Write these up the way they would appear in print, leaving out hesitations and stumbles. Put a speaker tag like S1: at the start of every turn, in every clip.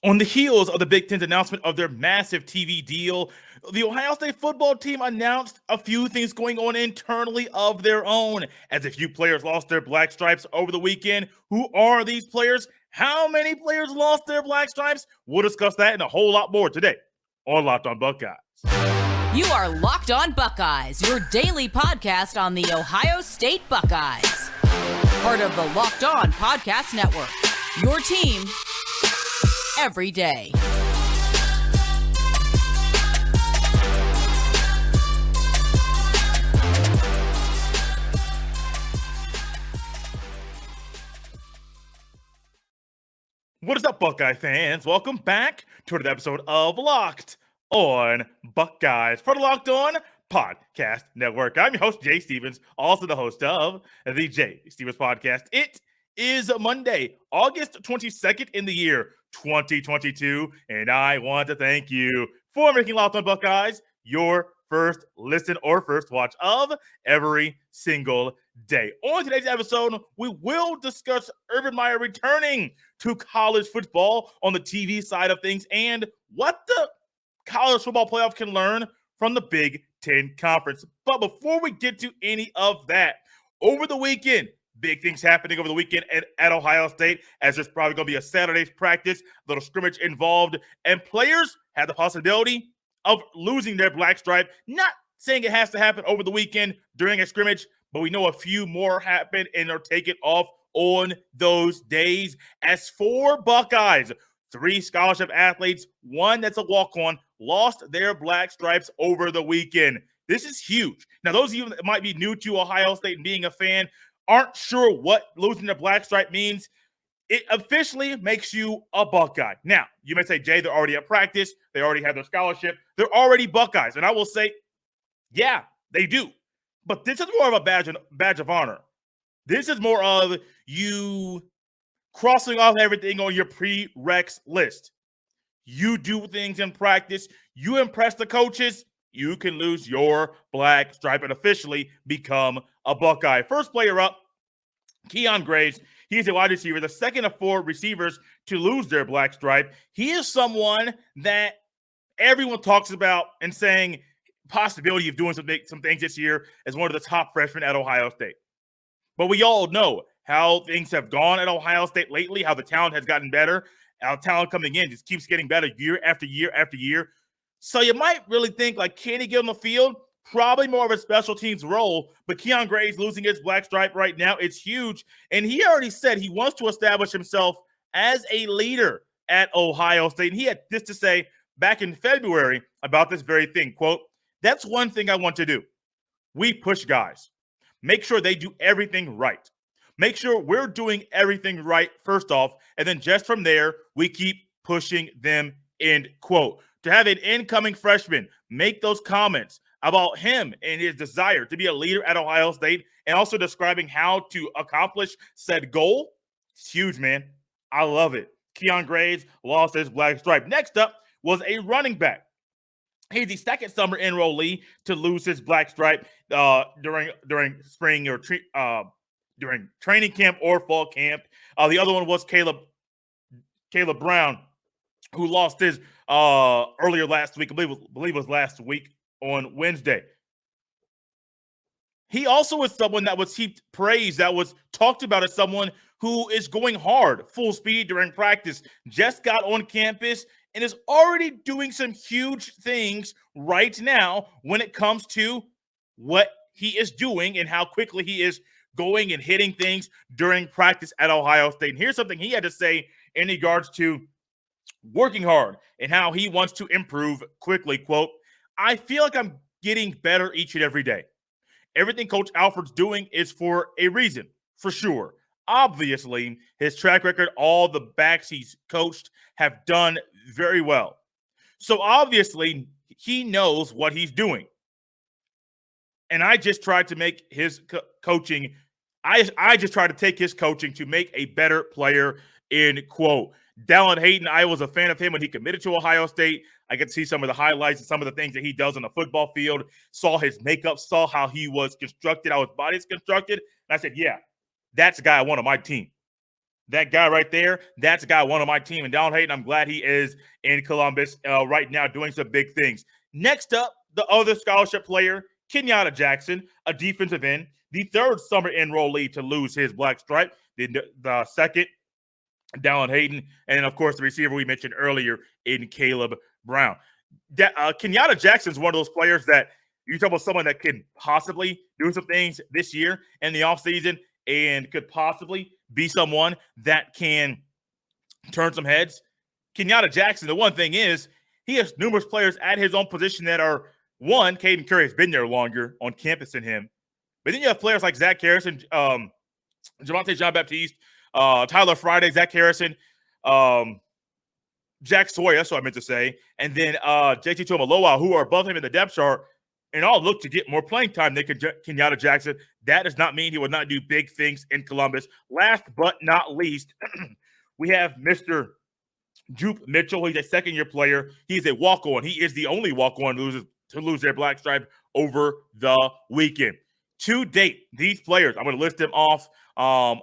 S1: On the heels of the Big Ten's announcement of their massive TV deal, the Ohio State football team announced a few things going on internally of their own, as a few players lost their black stripes over the weekend. Who are these players? How many players lost their black stripes? We'll discuss that and a whole lot more today on Locked On Buckeyes.
S2: You are Locked On Buckeyes, your daily podcast on the Ohio State Buckeyes. Part of the Locked On Podcast Network, your team every day.
S1: What is up, Buckeye fans? Welcome back to another episode of Locked On Buckeyes, part of Locked On Podcast Network. I'm your host, Jay Stevens, also the host of the Jay Stevens Podcast. It is Monday, August 22nd in the year 2022, and I want to thank you for making Locked On Buckeyes your first listen or first watch of every single day. On today's episode, we will discuss Urban Meyer returning to college football on the TV side of things and what the college football playoff can learn from the Big Ten Conference. But before we get to any of that, over the weekend, big things happening over the weekend at Ohio State, as there's probably going to be a Saturday's practice, a little scrimmage involved, and players have the possibility of losing their black stripe. Not saying it has to happen over the weekend during a scrimmage, but we know a few more happen and are taken off on those days. As for Buckeyes, 3 scholarship athletes, 1 that's a walk-on, lost their black stripes over the weekend. This is huge. Now, those of you that might be new to Ohio State and being a fan aren't sure what losing their black stripe means. It officially makes you a Buckeye. Now, you may say, Jay, they're already at practice. They already have their scholarship. They're already Buckeyes. And I will say, yeah, they do. But this is more of a badge of honor. This is more of you crossing off everything on your prereqs list. You do things in practice. You impress the coaches. You can lose your black stripe and officially become a Buckeye. First player up, Keon Graves. He's a wide receiver, the second of 4 receivers to lose their black stripe. He is someone that everyone talks about and saying possibility of doing some things this year as one of the top freshmen at Ohio State. But we all know how things have gone at Ohio State lately, how the talent has gotten better. Our talent coming in just keeps getting better year after year after year. So you might really think, like, can he get on the field? Probably more of a special teams role, but Keon Graves losing his black stripe right now, it's huge. And he already said he wants to establish himself as a leader at Ohio State. And he had this to say back in February about this very thing, quote, "That's one thing I want to do. We push guys. Make sure they do everything right. Make sure we're doing everything right first off, and then just from there, we keep pushing them," end quote. To have an incoming freshman make those comments about him and his desire to be a leader at Ohio State and also describing how to accomplish said goal, it's huge, man. I love it. Keon Graves lost his black stripe. Next up was a running back. He's the second summer enrollee to lose his black stripe during spring or during training camp or fall camp. The other one was Caleb Brown, who lost his earlier last week. I believe it was last week on Wednesday. He also was someone that was heaped praise, that was talked about as someone who is going hard, full speed during practice, just got on campus, and is already doing some huge things right now when it comes to what he is doing and how quickly he is going and hitting things during practice at Ohio State. And here's something he had to say in regards to working hard and how he wants to improve quickly. Quote, "I feel like I'm getting better each and every day. Everything Coach Alford's doing is for a reason, for sure. Obviously, his track record, all the backs he's coached have done very well. So obviously, he knows what he's doing. And I just tried to make his coaching, I just tried to take his coaching to make a better player," end quote. Dallin Hayden, I was a fan of him when he committed to Ohio State. I could see some of the highlights and some of the things that he does on the football field, saw his makeup, saw how he was constructed, how his body is constructed. And I said, yeah, that's a guy I want on my team. That guy right there, that's a guy one on my team. And Dallin Hayden, I'm glad he is in Columbus right now doing some big things. Next up, the other scholarship player, Kenyatta Jackson, a defensive end, the third summer enrollee to lose his black stripe, the second, Dallin Hayden, and then, of course, the receiver we mentioned earlier in Caleb Brown. Kenyatta Jackson is one of those players that you talk about someone that can possibly do some things this year in the offseason and could possibly be someone that can turn some heads. Kenyatta Jackson, the one thing is, he has numerous players at his own position that are, one, Caden Curry has been there longer on campus than him. But then you have players like Zach Harrison, Javonte Jean-Baptiste, Tyler Friday, Zach Harrison, Jack Sawyer, that's what I meant to say, and then JT Tuimoloau, who are above him in the depth chart, and all look to get more playing time than Kenyatta Jackson. That does not mean he will not do big things in Columbus. Last but not least, we have Mr. Jupe Mitchell. He's a second-year player. He's a walk-on. He is the only walk-on to lose their black stripe over the weekend. To date, these players, I'm going to list them off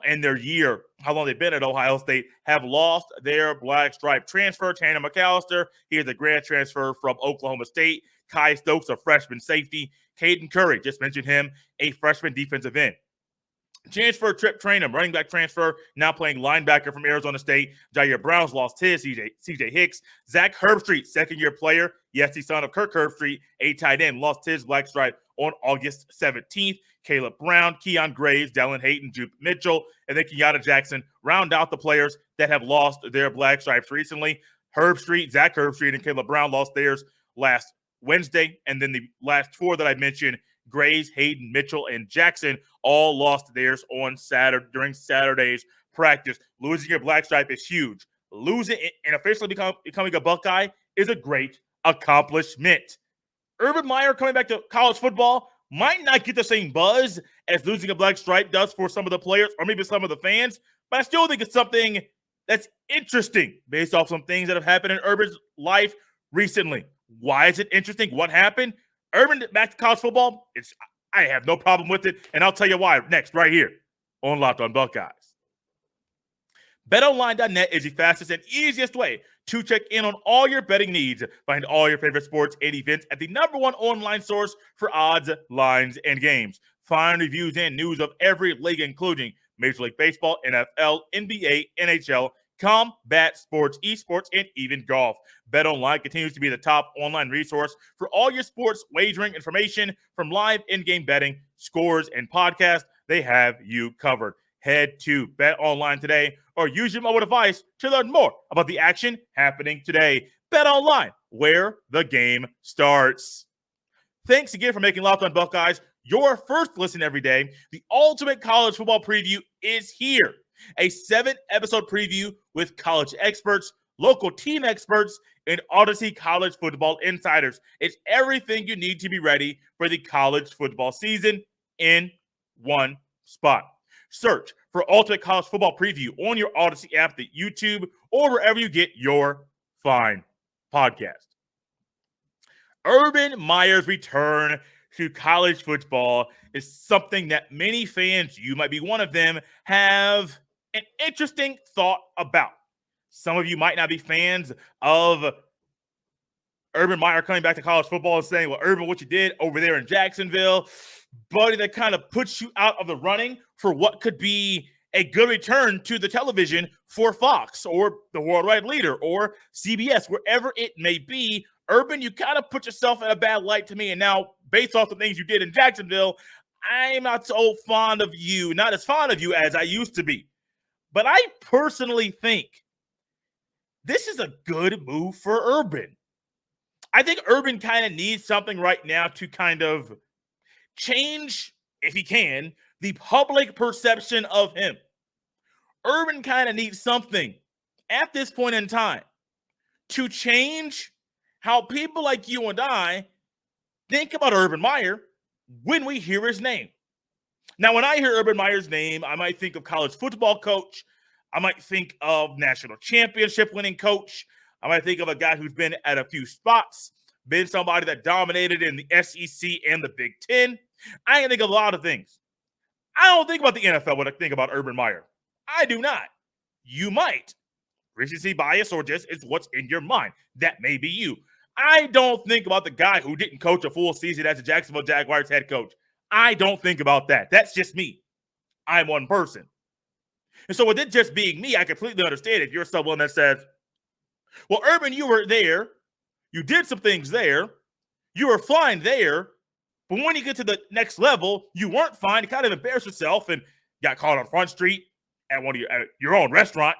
S1: in their year, how long they've been at Ohio State, have lost their black stripe. Transfer, Tanner McAllister. He is a grad transfer from Oklahoma State. Kai Stokes, a freshman safety. Caden Curry, just mentioned him, a freshman defensive end. Transfer, Trip Trainum, running back transfer, now playing linebacker from Arizona State. Jair Brown's lost his. CJ Hicks. Zach Herbstreit, second-year player. Yes, he's son of Kirk Herbstreit, a tight end, lost his black stripe on August 17th. Caleb Brown, Keon Graves, Dallin Hayden, Jupe Mitchell, and then Kenyatta Jackson round out the players that have lost their black stripes recently. Zach Herbstreit, and Caleb Brown lost theirs last Wednesday. And then the last four that I mentioned, Graves, Hayden, Mitchell, and Jackson, all lost theirs on Saturday during Saturday's practice. Losing your black stripe is huge. Losing it and officially becoming a Buckeye is a great accomplishment. Urban Meyer coming back to college football might not get the same buzz as losing a black stripe does for some of the players or maybe some of the fans, but I still think it's something that's interesting based off some things that have happened in Urban's life recently. Why is it interesting? What happened? Urban back to college football, I have no problem with it, and I'll tell you why next, right here on Locked On Buckeyes. BetOnline.net is the fastest and easiest way to check in on all your betting needs. Find all your favorite sports and events at the #1 online source for odds, lines, and games. Find reviews and news of every league, including Major League Baseball, NFL, NBA, NHL, combat sports, esports, and even golf. BetOnline continues to be the top online resource for all your sports wagering information, from live in-game betting, scores, and podcasts. They have you covered. Head to BetOnline today or use your mobile device to learn more about the action happening today. BetOnline, where the game starts. Thanks again for making Locked On Buckeyes your first listen every day. The ultimate college football preview is here. A 7-episode preview with college experts, local team experts, and Odyssey college football insiders. It's everything you need to be ready for the college football season in one spot. Search for Ultimate College Football Preview on your Odyssey app, the YouTube, or wherever you get your fine podcast. Urban Meyer's return to college football is something that many fans, you might be one of them, have an interesting thought about. Some of you might not be fans of Urban Meyer coming back to college football and saying, well, Urban, what you did over there in Jacksonville, buddy, that kind of puts you out of the running for what could be a good return to the television for Fox or the worldwide leader or CBS, wherever it may be. Urban, you kind of put yourself in a bad light to me. And now, based off the things you did in Jacksonville, I'm not so fond of you, not as fond of you as I used to be. But I personally think this is a good move for Urban. I think Urban kind of needs something right now to kind of change, if he can, the public perception of him. Urban kind of needs something at this point in time to change how people like you and I think about Urban Meyer when we hear his name. Now, when I hear Urban Meyer's name, I might think of college football coach. I might think of national championship winning coach. I might think of a guy who's been at a few spots, been somebody that dominated in the SEC and the Big Ten. I can think of a lot of things. I don't think about the NFL when I think about Urban Meyer. I do not. You might. Recency bias or just it's what's in your mind. That may be you. I don't think about the guy who didn't coach a full season as the Jacksonville Jaguars head coach. I don't think about that. That's just me. I'm one person. And so with it just being me, I completely understand if you're someone that says, well, Urban, you were there. You did some things there. You were fine there. But when you get to the next level, you weren't fine. You kind of embarrassed yourself and got caught on Front Street at your own restaurant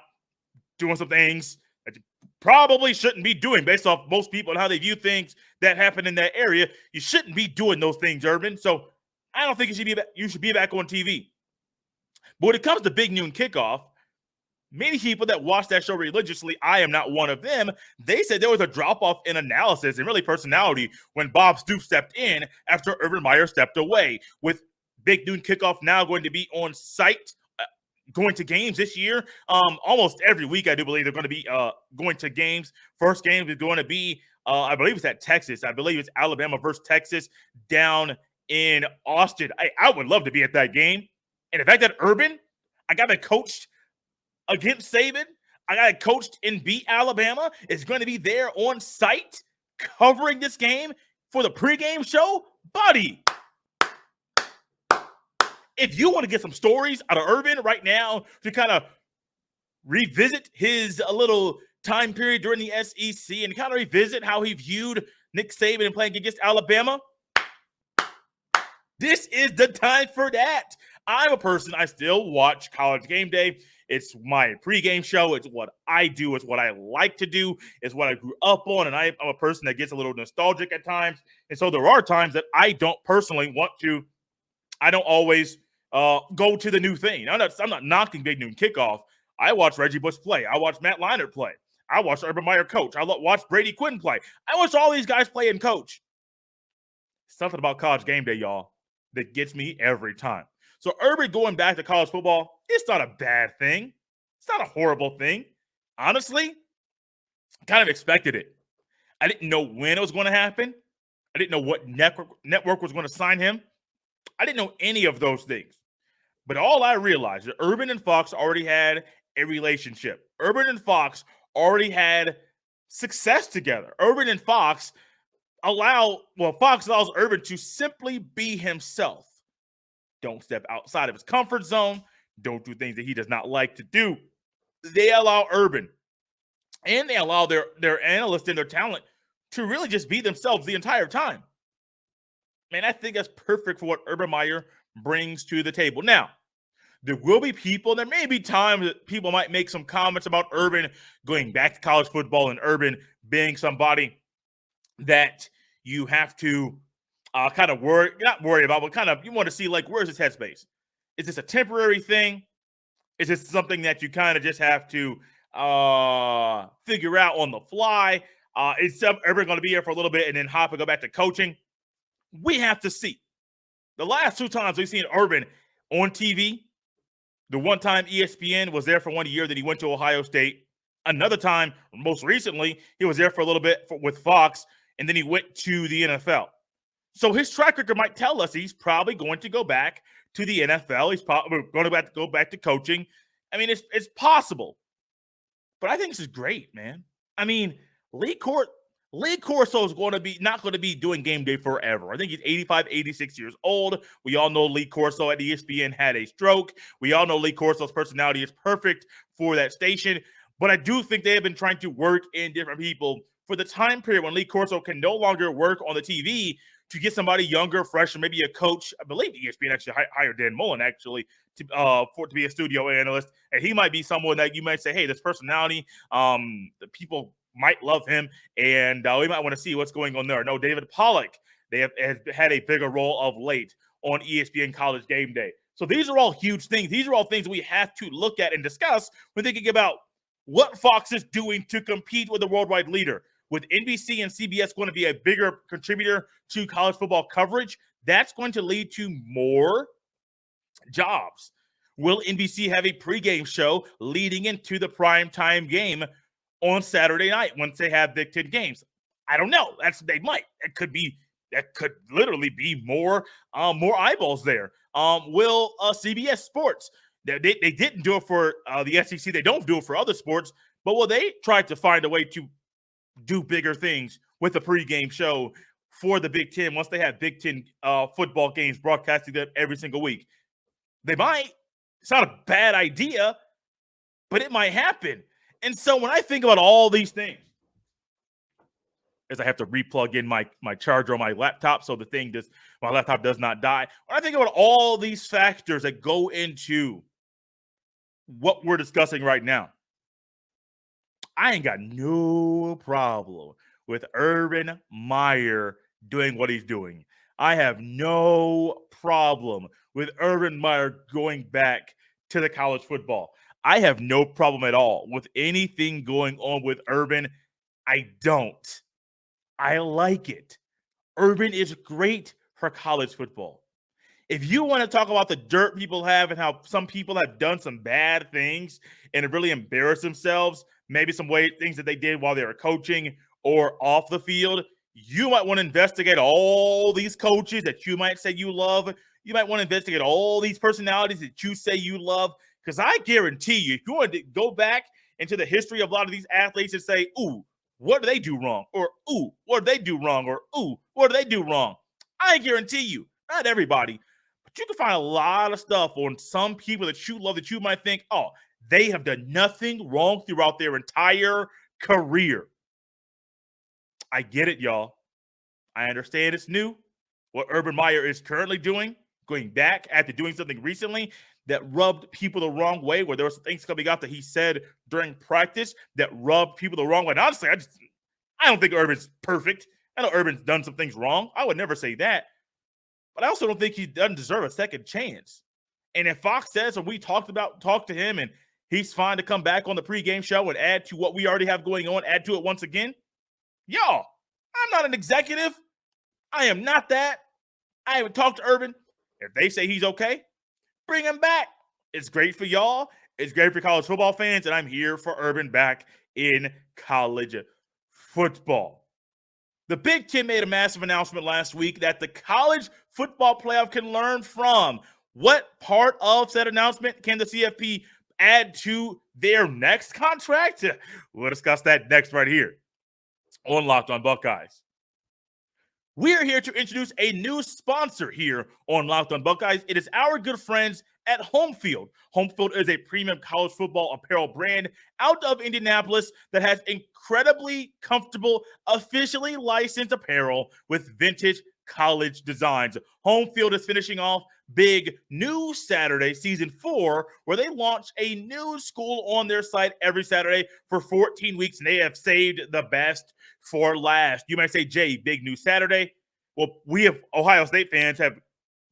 S1: doing some things that you probably shouldn't be doing based off most people and how they view things that happen in that area. You shouldn't be doing those things, Urban. So I don't think you should be back on TV. But when it comes to Big Noon Kickoff, many people that watch that show religiously, I am not one of them, they said there was a drop-off in analysis and really personality when Bob Stoops stepped in after Urban Meyer stepped away. With Big Noon Kickoff now going to be on site, going to games this year, almost every week, I do believe they're going to be going to games. First game is going to be, I believe it's at Texas. I believe it's Alabama versus Texas down in Austin. I would love to be at that game. And the fact that Urban, I got to coached against Saban, I got coached and beat Alabama, is going to be there on site covering this game for the pregame show, buddy. If you want to get some stories out of Urban right now to kind of revisit his little time period during the SEC and kind of revisit how he viewed Nick Saban and playing against Alabama, this is the time for that. I'm a person, I still watch College Game Day. It's my pregame show. It's what I do. It's what I like to do. It's what I grew up on. And I'm a person that gets a little nostalgic at times. And so there are times that I don't personally want to. I don't always go to the new thing. I'm not knocking Big Noon Kickoff. I watch Reggie Bush play. I watch Matt Leinart play. I watch Urban Meyer coach. I watch Brady Quinn play. I watch all these guys play and coach. Something about College Game Day, y'all, that gets me every time. So Urban going back to college football, it's not a bad thing. It's not a horrible thing. Honestly, I kind of expected it. I didn't know when it was going to happen. I didn't know what network was going to sign him. I didn't know any of those things. But all I realized is Urban and Fox already had a relationship. Urban and Fox already had success together. Urban and Fox Fox allows Urban to simply be himself. Don't step outside of his comfort zone. Don't do things that he does not like to do. They allow Urban and they allow their analysts and their talent to really just be themselves the entire time. Man, I think that's perfect for what Urban Meyer brings to the table. Now, there will be people, there may be times that people might make some comments about Urban going back to college football and Urban being somebody that you have to kind of not worry about, but kind of you want to see, like, where's his headspace? Is this a temporary thing? Is this something that you kind of just have to figure out on the fly? Is Urban going to be here for a little bit and then hop and go back to coaching? We have to see. The last two times we've seen Urban on TV, the one time ESPN was there for 1 year that he went to Ohio State. Another time, most recently, he was there for a little bit with Fox, and then he went to the NFL. So his track record might tell us he's probably going to go back to the NFL. He's probably going to go back to coaching. I mean, it's possible. But I think this is great, man. I mean, Lee Corso is not going to be doing game day forever. I think he's 85, 86 years old. We all know Lee Corso at ESPN had a stroke. We all know Lee Corso's personality is perfect for that station. But I do think they have been trying to work in different people for the time period when Lee Corso can no longer work on the TV to get somebody younger, fresh, or maybe a coach. I believe ESPN actually hired Dan Mullen to be a studio analyst, and he might be someone that you might say, hey, this personality, the people might love him, and we might want to see what's going on there. No, David Pollack, has had a bigger role of late on ESPN College Game Day. So these are all huge things. These are all things we have to look at and discuss when thinking about what Fox is doing to compete with the worldwide leader. With NBC and CBS going to be a bigger contributor to college football coverage, that's going to lead to more jobs. Will NBC have a pregame show leading into the primetime game on Saturday night once they have Big Ten games? I don't know. They might. That could literally be more eyeballs there. Will CBS Sports They didn't do it for the SEC. They don't do it for other sports. But they tried to find a way to do bigger things with the pregame show for the Big Ten once they have Big Ten football games broadcasting them every single week. They might. It's not a bad idea, but it might happen. And so when I think about all these things, as I have to replug in my charger on my laptop so my laptop does not die. When I think about all these factors that go into what we're discussing right now, I ain't got no problem with Urban Meyer doing what he's doing. I have no problem with Urban Meyer going back to the college football. I have no problem at all with anything going on with Urban. I don't. I like it. Urban is great for college football. If you want to talk about the dirt people have and how some people have done some bad things and have really embarrassed themselves, maybe some things that they did while they were coaching or off the field, you might want to investigate all these coaches that you might say you love. You might want to investigate all these personalities that you say you love, because I guarantee you, if you want to go back into the history of a lot of these athletes and say, ooh, what do they do wrong? Or, ooh, what do they do wrong? Or, ooh, what do they do wrong? I guarantee you, not everybody, but you can find a lot of stuff on some people that you love that you might think, oh, they have done nothing wrong throughout their entire career. I get it, y'all. I understand it's new. What Urban Meyer is currently doing, going back after doing something recently that rubbed people the wrong way, where there were some things coming out that he said during practice that rubbed people the wrong way. And honestly, I don't think Urban's perfect. I know Urban's done some things wrong. I would never say that. But I also don't think he doesn't deserve a second chance. And if Fox says, or we talk to him, and he's fine to come back on the pregame show and add to what we already have going on, add to it once again, y'all, I'm not an executive. I am not that. I haven't talked to Urban. If they say he's okay, bring him back. It's great for y'all. It's great for college football fans, and I'm here for Urban back in college football. The Big Ten made a massive announcement last week that the college football playoff can learn from. What part of said announcement can the CFP add to their next contract? We'll discuss that next right here on Locked on Buckeyes. We're here to introduce a new sponsor here on Locked on Buckeyes. It is our good friends at Homefield. Homefield is a premium college football apparel brand out of Indianapolis that has incredibly comfortable, officially licensed apparel with vintage college designs. Homefield is finishing off big new Saturday, season 4, where they launch a new school on their site every Saturday for 14 weeks, and they have saved the best for last. You might say, Jay, big new Saturday. Well, we have Ohio State fans have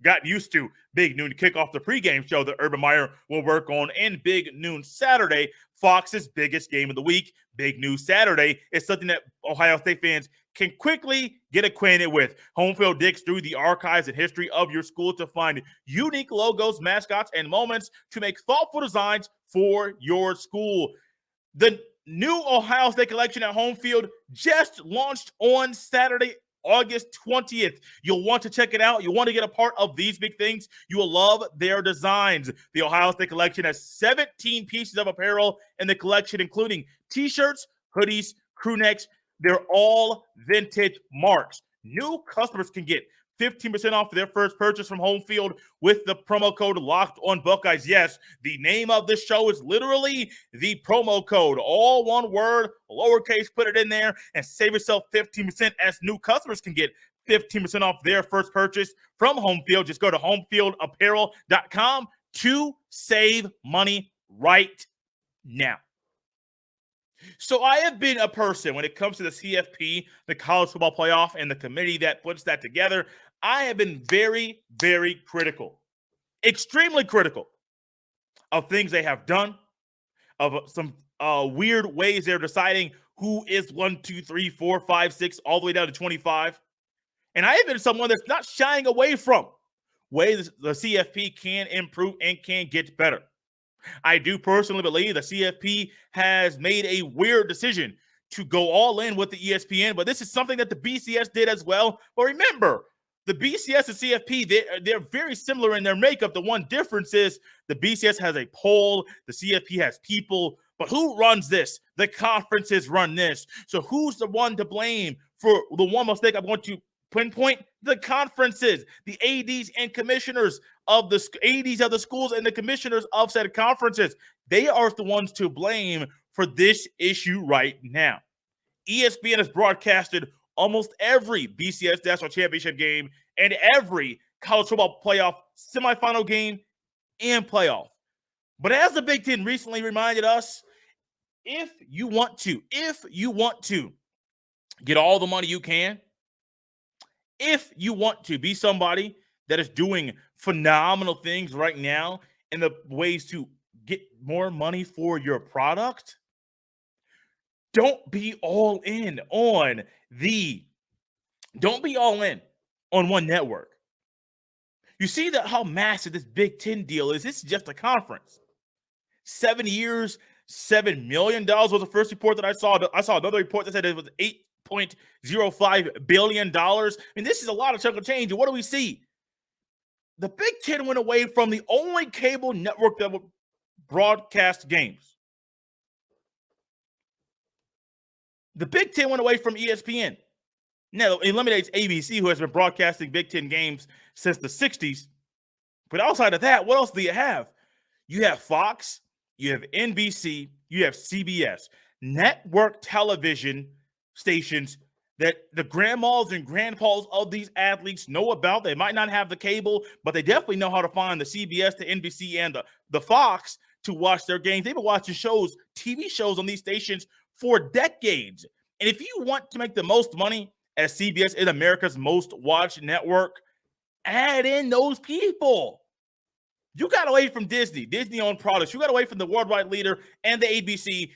S1: gotten used to Big Noon to kick off the pregame show that Urban Meyer will work on, and Big Noon Saturday, Fox's biggest game of the week. Big News Saturday is something that Ohio State fans can quickly get acquainted with. Homefield digs through the archives and history of your school to find unique logos, mascots, and moments to make thoughtful designs for your school. The new Ohio State collection at Homefield just launched on Saturday, August 20th. You'll want to check it out. You want to get a part of these big things. You will love their designs. The Ohio State collection has 17 pieces of apparel in the collection, including t-shirts, hoodies, crew necks. They're all vintage marks. New customers can get 15% off their first purchase from Homefield with the promo code Locked on Buckeyes. Yes, the name of this show is literally the promo code. All one word, lowercase, put it in there and save yourself 15% as new customers can get 15% off their first purchase from Homefield. Just go to homefieldapparel.com to save money right now. So I have been a person when it comes to the CFP, the College Football Playoff, and the committee that puts that together. I have been very, very critical, extremely critical of things they have done, of some weird ways they're deciding who is 1, 2, 3, 4, 5, 6, all the way down to 25. And I have been someone that's not shying away from ways the CFP can improve and can get better. I do personally believe the CFP has made a weird decision to go all in with the ESPN, but this is something that the BCS did as well. But remember, The BCS and CFP, they're very similar in their makeup. The one difference is the BCS has a poll, the CFP has people. But who runs this? The conferences run this. So who's the one to blame for the one mistake I'm going to pinpoint? The conferences, the ADs and commissioners of the ADs of the schools and the commissioners of said conferences. They are the ones to blame for this issue right now. ESPN has broadcasted almost every BCS national championship game and every college football playoff semifinal game and playoff. But as the Big Ten recently reminded us, if you want to get all the money you can, if you want to be somebody that is doing phenomenal things right now in the ways to get more money for your product, don't be all in on one network. You see that how massive this Big Ten deal is. This is just a conference. 7 years, $7 million was the first report that I saw. I saw another report that said it was $8.05 billion. I mean, this is a lot of chunk of change. And what do we see? The Big Ten went away from the only cable network that would broadcast games. The Big Ten went away from ESPN. Now, it eliminates ABC, who has been broadcasting Big Ten games since the 60s. But outside of that, what else do you have? You have Fox, you have NBC, you have CBS, network television stations that the grandmas and grandpas of these athletes know about. They might not have the cable, but they definitely know how to find the CBS, the NBC, and the Fox to watch their games. They've been watching shows, TV shows on these stations for decades. And if you want to make the most money as CBS is America's most watched network, add in those people. You got away from Disney-owned products. You got away from the worldwide leader and the ABC,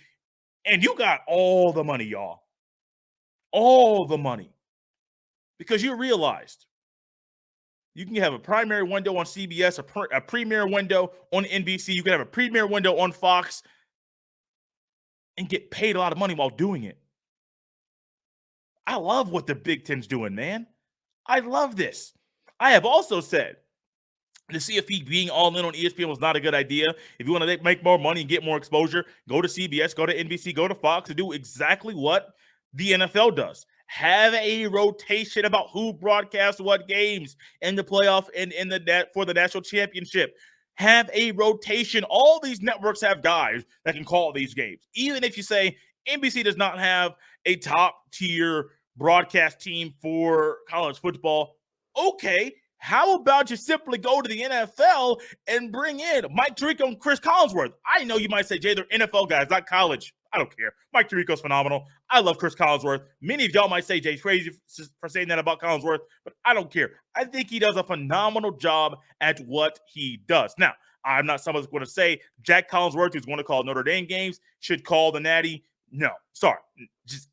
S1: and you got all the money, y'all. All the money. Because you realized you can have a primary window on CBS, a premier window on NBC. You can have a premier window on Fox and get paid a lot of money while doing it. I love what the Big Ten's doing, man. I love this. I have also said the CFP being all in on ESPN was not a good idea. If you want to make more money and get more exposure, go to CBS, go to NBC, go to Fox to do exactly what the NFL does. Have a rotation about who broadcasts what games in the playoff and in the net for the national championship. Have a rotation. All these networks have guys that can call these games. Even if you say NBC does not have a top-tier broadcast team for college football, okay, how about you simply go to the NFL and bring in Mike Tirico and Chris Collinsworth? I know you might say, Jay, they're NFL guys, not college. I don't care. Mike Tirico's phenomenal. I love Chris Collinsworth. Many of y'all might say Jay's crazy for saying that about Collinsworth, but I don't care. I think he does a phenomenal job at what he does. Now, I'm not someone who's going to say Jack Collinsworth, who's going to call Notre Dame games, should call the Natty. No, sorry.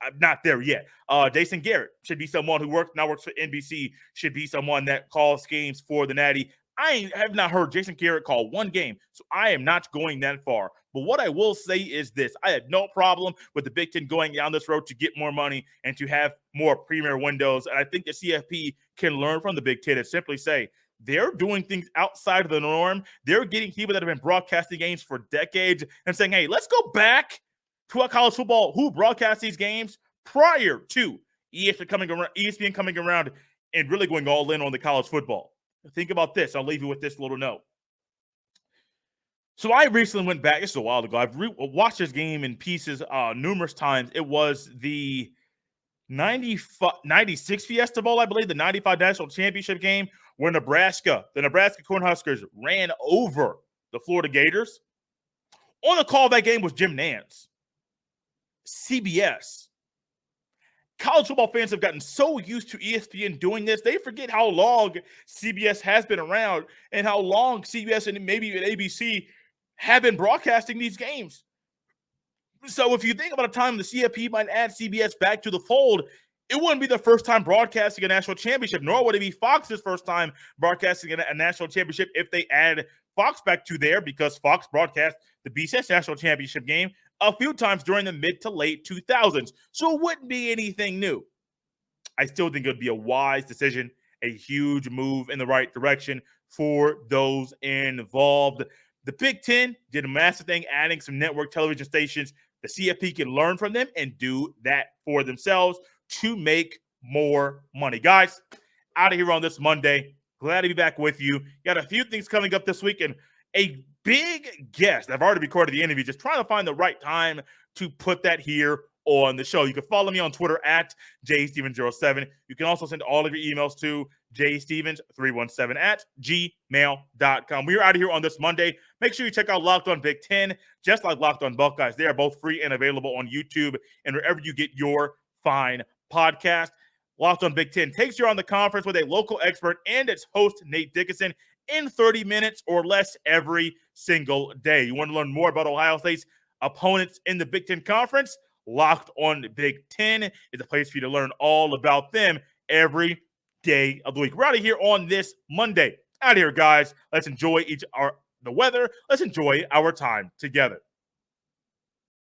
S1: I'm not there yet. Jason Garrett should be someone who works for NBC, should be someone that calls games for the Natty. I have not heard Jason Garrett call one game, so I am not going that far. But what I will say is this. I have no problem with the Big Ten going down this road to get more money and to have more premier windows. And I think the CFP can learn from the Big Ten and simply say, they're doing things outside of the norm. They're getting people that have been broadcasting games for decades and saying, hey, let's go back to college football, who broadcast these games prior to ESPN coming around and really going all in on the college football. Think about this. I'll leave you with this little note. So I recently went back, this is a while ago. I've watched this game in pieces numerous times. It was the 96 Fiesta Bowl, I believe, the 95 National Championship game where the Nebraska Cornhuskers ran over the Florida Gators. On the call of that game was Jim Nantz. CBS. College football fans have gotten so used to ESPN doing this, they forget how long CBS has been around and how long CBS and maybe even ABC have been broadcasting these games. So if you think about a time the CFP might add CBS back to the fold, it wouldn't be the first time broadcasting a national championship, nor would it be Fox's first time broadcasting a national championship if they add Fox back to there, because Fox broadcast the BCS national championship game a few times during the mid to late 2000s. So it wouldn't be anything new. I still think it would be a wise decision a huge move in the right direction for those involved. The Big Ten did a massive thing, adding some network television stations. The CFP can learn from them and do that for themselves to make more money. Guys, out of here on this Monday. Glad to be back with you. Got a few things coming up this week and a big guest. I've already recorded the interview, just trying to find the right time to put that here on the show. You can follow me on Twitter at jstevens07. You can also send all of your emails to jstevens317 at gmail.com. We're out of here on this Monday. Make sure you check out Locked On Big Ten, just like Locked On Buckeyes. They are both free and available on YouTube and wherever you get your fine podcast. Locked On Big Ten takes you on the conference with a local expert and its host, Nate Dickinson, in 30 minutes or less every single day. You want to learn more about Ohio State's opponents in the Big Ten Conference? Locked On Big Ten is a place for you to learn all about them every day of the week. We're out of here on this Monday. Out of here, guys. Let's enjoy the weather. Let's enjoy our time together.